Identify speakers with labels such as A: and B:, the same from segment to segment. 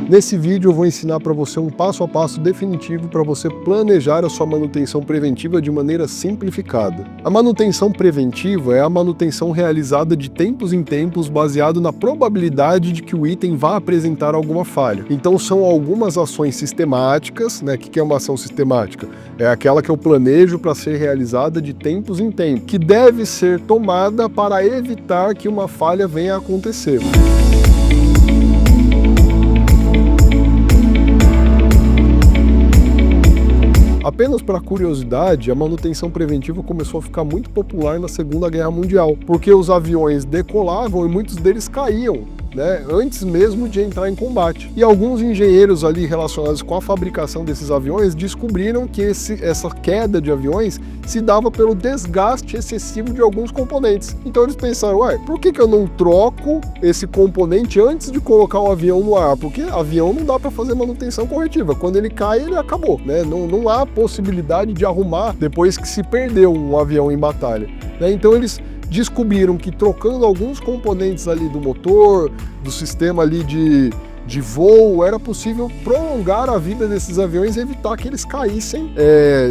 A: Nesse vídeo eu vou ensinar para você um passo a passo definitivo para você planejar a sua manutenção preventiva de maneira simplificada. A manutenção preventiva é a manutenção realizada de tempos em tempos baseado na probabilidade de que o item vá apresentar alguma falha. Então são algumas ações sistemáticas, né? O que é uma ação sistemática? É aquela que eu planejo para ser realizada de tempos em tempos, que deve ser tomada para evitar que uma falha venha a acontecer. Apenas para curiosidade, a manutenção preventiva começou a ficar muito popular na Segunda Guerra Mundial, porque os aviões decolavam e muitos deles caíam, né, antes mesmo de entrar em combate. E alguns engenheiros ali relacionados com a fabricação desses aviões descobriram que essa queda de aviões se dava pelo desgaste excessivo de alguns componentes. Então eles pensaram, por que eu não troco esse componente antes de colocar o avião no ar? Porque avião não dá para fazer manutenção corretiva. Quando ele cai, ele acabou, né? Não há possibilidade de arrumar depois que se perdeu um avião em batalha, né? Então eles descobriram que trocando alguns componentes ali do motor, do sistema ali de voo, era possível prolongar a vida desses aviões e evitar que eles caíssem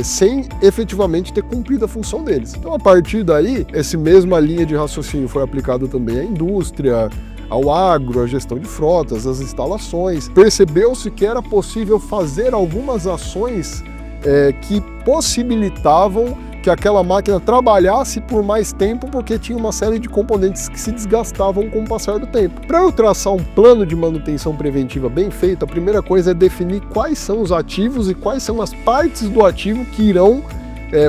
A: sem efetivamente ter cumprido a função deles. Então, a partir daí, essa mesma linha de raciocínio foi aplicada também à indústria, ao agro, à gestão de frotas, às instalações. Percebeu-se que era possível fazer algumas ações que possibilitavam que aquela máquina trabalhasse por mais tempo, porque tinha uma série de componentes que se desgastavam com o passar do tempo. Para eu traçar um plano de manutenção preventiva bem feito, a primeira coisa é definir quais são os ativos e quais são as partes do ativo que irão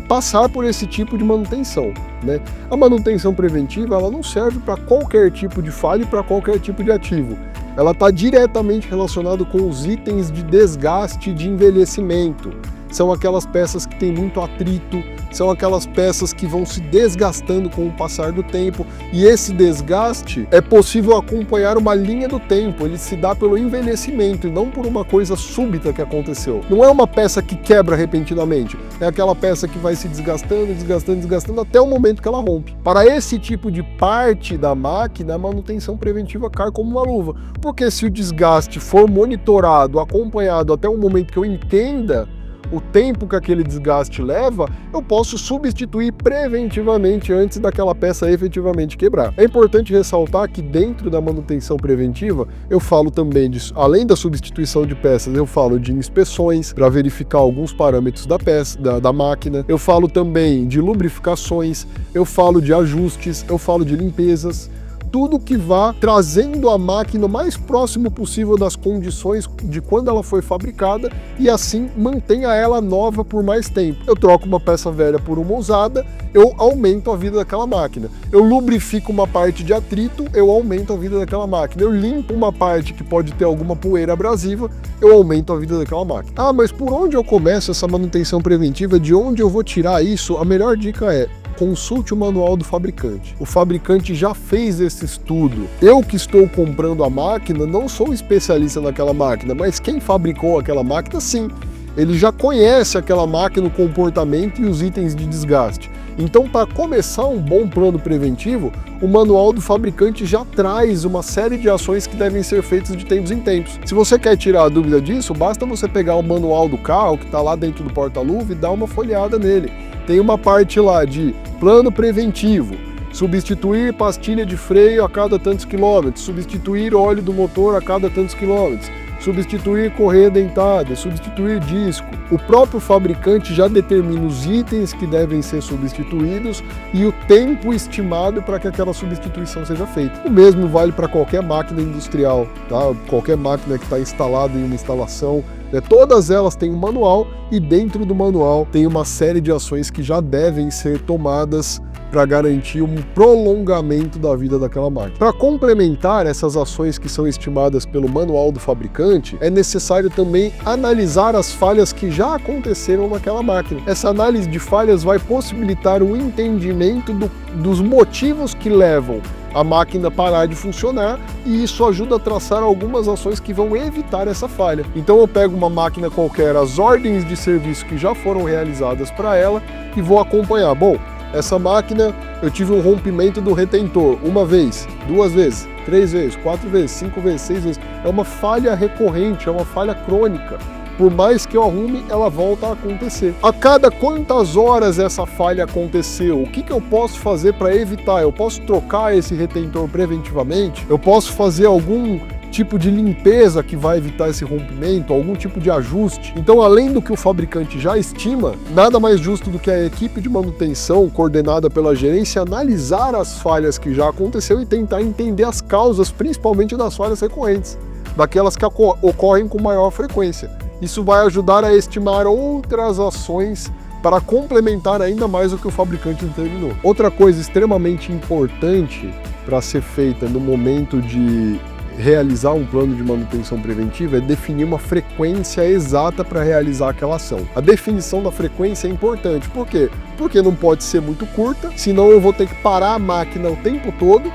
A: passar por esse tipo de manutenção, né? A manutenção preventiva ela não serve para qualquer tipo de falha e para qualquer tipo de ativo. Ela está diretamente relacionada com os itens de desgaste e de envelhecimento. São aquelas peças que têm muito atrito, são aquelas peças que vão se desgastando com o passar do tempo, e esse desgaste é possível acompanhar uma linha do tempo, ele se dá pelo envelhecimento e não por uma coisa súbita que aconteceu. Não é uma peça que quebra repentinamente, é aquela peça que vai se desgastando, desgastando, desgastando até o momento que ela rompe. Para esse tipo de parte da máquina, a manutenção preventiva cai como uma luva, porque se o desgaste for monitorado, acompanhado até o momento que eu entenda o tempo que aquele desgaste leva, eu posso substituir preventivamente antes daquela peça efetivamente quebrar. É importante ressaltar que dentro da manutenção preventiva, eu falo também disso, além da substituição de peças, eu falo de inspeções para verificar alguns parâmetros da peça, da máquina, eu falo também de lubrificações, eu falo de ajustes, eu falo de limpezas, tudo que vá trazendo a máquina o mais próximo possível das condições de quando ela foi fabricada e assim mantenha ela nova por mais tempo. Eu troco uma peça velha por uma usada, eu aumento a vida daquela máquina. Eu lubrifico uma parte de atrito, eu aumento a vida daquela máquina. Eu limpo uma parte que pode ter alguma poeira abrasiva, eu aumento a vida daquela máquina. Ah, mas por onde eu começo essa manutenção preventiva? De onde eu vou tirar isso? A melhor dica é: consulte o manual do fabricante. O fabricante já fez esse estudo. Eu que estou comprando a máquina não sou especialista naquela máquina, mas quem fabricou aquela máquina, sim. Ele já conhece aquela máquina, o comportamento e os itens de desgaste. Então, para começar um bom plano preventivo, o manual do fabricante já traz uma série de ações que devem ser feitas de tempos em tempos. Se você quer tirar a dúvida disso, basta você pegar o manual do carro, que está lá dentro do porta-luva, e dar uma folheada nele. Tem uma parte lá de plano preventivo, substituir pastilha de freio a cada tantos quilômetros, substituir óleo do motor a cada tantos quilômetros, substituir correia dentada, substituir disco. O próprio fabricante já determina os itens que devem ser substituídos e o tempo estimado para que aquela substituição seja feita. O mesmo vale para qualquer máquina industrial, tá? Qualquer máquina que está instalada em uma instalação, todas elas têm um manual e dentro do manual tem uma série de ações que já devem ser tomadas para garantir um prolongamento da vida daquela máquina. Para complementar essas ações que são estimadas pelo manual do fabricante, é necessário também analisar as falhas que já aconteceram naquela máquina. Essa análise de falhas vai possibilitar o entendimento dos motivos que levam a máquina parar de funcionar, e isso ajuda a traçar algumas ações que vão evitar essa falha. Então eu pego uma máquina qualquer, as ordens de serviço que já foram realizadas para ela, e vou acompanhar. Bom, essa máquina eu tive um rompimento do retentor uma vez, 2 vezes, 3 vezes, 4 vezes, 5 vezes, 6 vezes. É uma falha recorrente, é uma falha crônica. Por mais que eu arrume, ela volta a acontecer. A cada quantas horas essa falha aconteceu? O que eu posso fazer para evitar? Eu posso trocar esse retentor preventivamente? Eu posso fazer algum tipo de limpeza que vai evitar esse rompimento, algum tipo de ajuste? Então, além do que o fabricante já estima, nada mais justo do que a equipe de manutenção, coordenada pela gerência, analisar as falhas que já aconteceu e tentar entender as causas, principalmente das falhas recorrentes, daquelas que ocorrem com maior frequência. Isso vai ajudar a estimar outras ações para complementar ainda mais o que o fabricante determinou. Outra coisa extremamente importante para ser feita no momento de realizar um plano de manutenção preventiva é definir uma frequência exata para realizar aquela ação. A definição da frequência é importante. Por quê? Porque não pode ser muito curta, senão eu vou ter que parar a máquina o tempo todo.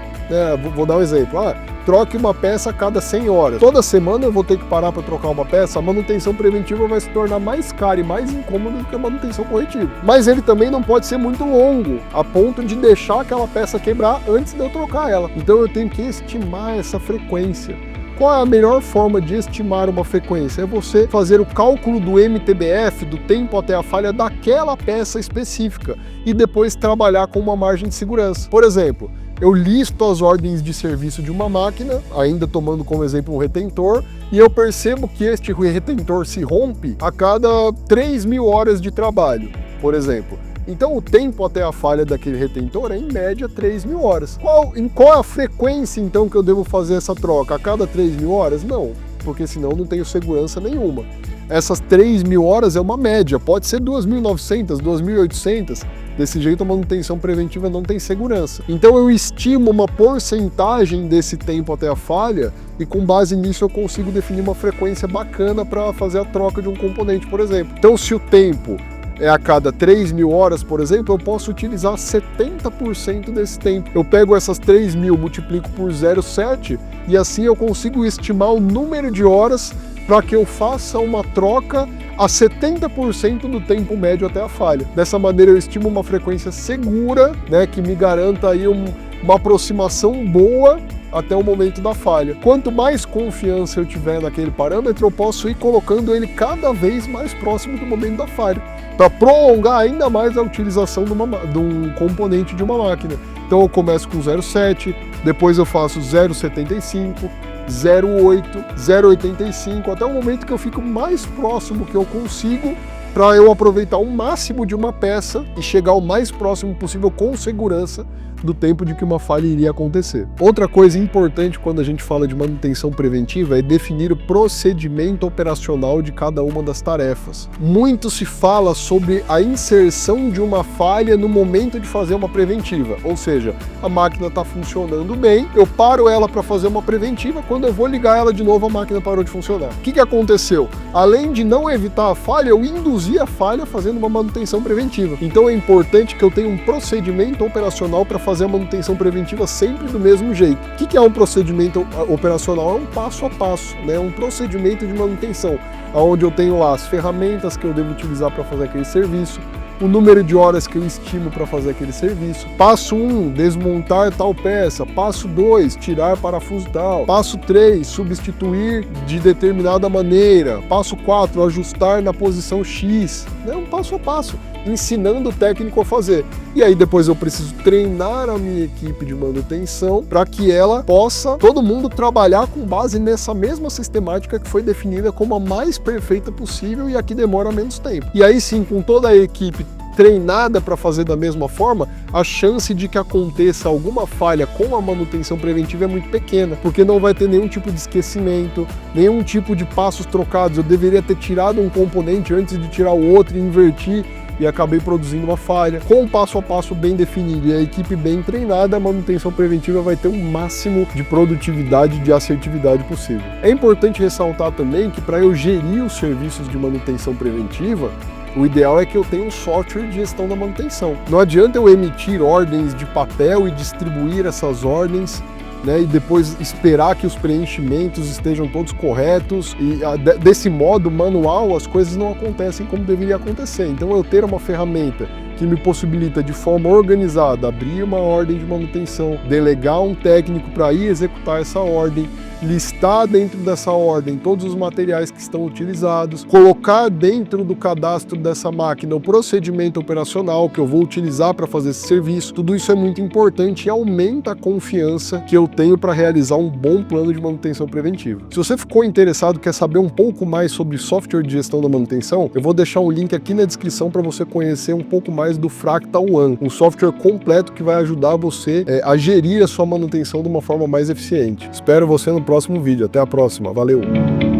A: Vou dar um exemplo. Troque uma peça a cada 100 horas. Toda semana eu vou ter que parar para trocar uma peça. A manutenção preventiva vai se tornar mais cara e mais incômoda do que a manutenção corretiva. Mas ele também não pode ser muito longo, a ponto de deixar aquela peça quebrar antes de eu trocar ela. Então eu tenho que estimar essa frequência. Qual é a melhor forma de estimar uma frequência? É você fazer o cálculo do MTBF, do tempo até a falha daquela peça específica, e depois trabalhar com uma margem de segurança. Por exemplo, eu listo as ordens de serviço de uma máquina, ainda tomando como exemplo um retentor, e eu percebo que este retentor se rompe a cada 3.000 horas de trabalho, por exemplo. Então o tempo até a falha daquele retentor é em média 3.000 horas. Qual é a frequência então que eu devo fazer essa troca? A cada 3.000 horas? Não, porque senão não tenho segurança nenhuma. Essas 3.000 horas é uma média, pode ser 2.900, 2.800. Desse jeito a manutenção preventiva não tem segurança. Então eu estimo uma porcentagem desse tempo até a falha e com base nisso eu consigo definir uma frequência bacana para fazer a troca de um componente, por exemplo. Então se o tempo é a cada 3.000 horas, por exemplo, eu posso utilizar 70% desse tempo. Eu pego essas 3.000, multiplico por 0,7 e assim eu consigo estimar o número de horas para que eu faça uma troca a 70% do tempo médio até a falha. Dessa maneira eu estimo uma frequência segura, que me garanta aí uma aproximação boa até o momento da falha. Quanto mais confiança eu tiver naquele parâmetro, eu posso ir colocando ele cada vez mais próximo do momento da falha, para prolongar ainda mais a utilização de um componente de uma máquina. Então eu começo com 0,7, depois eu faço 0,75, 0,8, 0,85, até o momento que eu fico mais próximo que eu consigo para eu aproveitar o máximo de uma peça e chegar o mais próximo possível com segurança do tempo de que uma falha iria acontecer. Outra coisa importante quando a gente fala de manutenção preventiva é definir o procedimento operacional de cada uma das tarefas. Muito se fala sobre a inserção de uma falha no momento de fazer uma preventiva, ou seja, a máquina está funcionando bem, eu paro ela para fazer uma preventiva, quando eu vou ligar ela de novo a máquina parou de funcionar. O que aconteceu? Além de não evitar a falha, eu induzi a falha fazendo uma manutenção preventiva. Então é importante que eu tenha um procedimento operacional para fazer a manutenção preventiva sempre do mesmo jeito. O que é um procedimento operacional? É um passo a passo, um procedimento de manutenção, onde eu tenho lá as ferramentas que eu devo utilizar para fazer aquele serviço, o número de horas que eu estimo para fazer aquele serviço. Passo 1, desmontar tal peça. Passo 2, tirar parafuso tal. Passo 3, substituir de determinada maneira. Passo 4, ajustar na posição X. Um passo a passo, ensinando o técnico a fazer. E aí depois eu preciso treinar a minha equipe de manutenção para que ela possa, todo mundo, trabalhar com base nessa mesma sistemática que foi definida como a mais perfeita possível e a que demora menos tempo. E aí sim, com toda a equipe treinada para fazer da mesma forma, a chance de que aconteça alguma falha com a manutenção preventiva é muito pequena, porque não vai ter nenhum tipo de esquecimento, nenhum tipo de passos trocados. Eu deveria ter tirado um componente antes de tirar o outro e invertir, e acabei produzindo uma falha. Com um passo a passo bem definido e a equipe bem treinada, a manutenção preventiva vai ter o máximo de produtividade e de assertividade possível. É importante ressaltar também que para eu gerir os serviços de manutenção preventiva, o ideal é que eu tenha um software de gestão da manutenção. Não adianta eu emitir ordens de papel e distribuir essas ordens né, e depois esperar que os preenchimentos estejam todos corretos, e desse modo manual as coisas não acontecem como deveria acontecer. Então eu ter uma ferramenta que me possibilita de forma organizada abrir uma ordem de manutenção, delegar um técnico para ir executar essa ordem, listar dentro dessa ordem todos os materiais que estão utilizados, colocar dentro do cadastro dessa máquina o procedimento operacional que eu vou utilizar para fazer esse serviço. Tudo isso é muito importante e aumenta a confiança que eu tenho para realizar um bom plano de manutenção preventiva. Se você ficou interessado, quer saber um pouco mais sobre software de gestão da manutenção, eu vou deixar um link aqui na descrição para você conhecer um pouco mais do Fractal One, um software completo que vai ajudar você a gerir a sua manutenção de uma forma mais eficiente. Espero você no próximo vídeo. Até a próxima. Valeu!